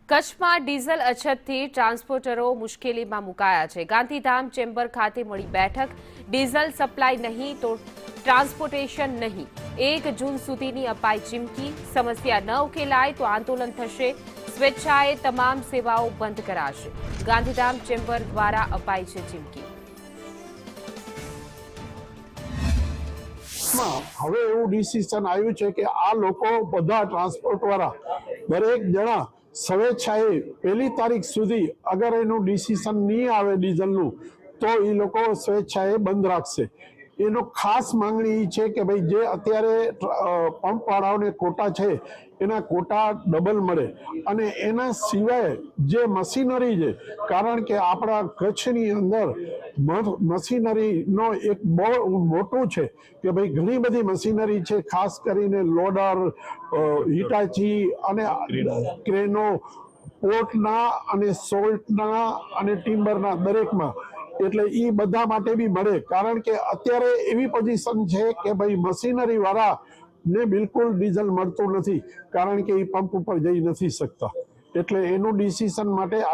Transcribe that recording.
કચ્છમાં ડીઝલ અછતથી ટ્રાન્સપોર્ટરો મુશ્કેલીમાં મુકાયા છે। ગાંધીધામ ચેમ્બર ખાતે મળી બેઠક। ડીઝલ સપ્લાય નહીં તો ટ્રાન્સપોર્ટેશન નહીં। 1 જૂન સુધીની અપાઈ ચીમકી। સમસ્યા ન ઉકેલાય તો આંદોલન થશે। સ્વેચ્છાએ તમામ સેવાઓ બંધ કરાશે। ગાંધીધામ ચેમ્બર દ્વારા અપાઈ છે ચીમકી। હવે એવું ડિસિઝન આવ્યું છે કે આ લોકો બધા ટ્રાન્સપોર્ટ વાળા દરેક જણા સ્વેચ્છાએ 1 તારીખ સુધી અગર એનું ડિસિઝન નહીં આવે ડીઝલનું તો એ લોકો સ્વેચ્છાએ બંધ રાખશે। એનો ખાસ માંગણી એ છે કે ભાઈ જે અત્યારે પંપ વાળાઓને કોટા છે એના કોટા ડબલ મળે અને એના સિવાય જે મશીનરી છે, કારણ કે આપણા કચ્છની અંદર મશીનરીનો એક બહુ મોટું છે કે ભાઈ ઘણી બધી મશીનરી છે, ખાસ કરીને લોડર, હિટાચી અને ક્રેનો, પોર્ટના અને સોલ્ટના અને ટિમ્બરના દરેકમાં, એટલે એ બધા માટે બી મળે। કારણ કે અત્યારે એવી પોઝિશન છે કે ભાઈ મશીનરી વાળા ને બિલકુલ ડીઝલ મળતું નથી, કારણ કે એ પંપ ઉપર જઈ નથી શકતા। એટલે એનું ડિસિઝન માટે આજે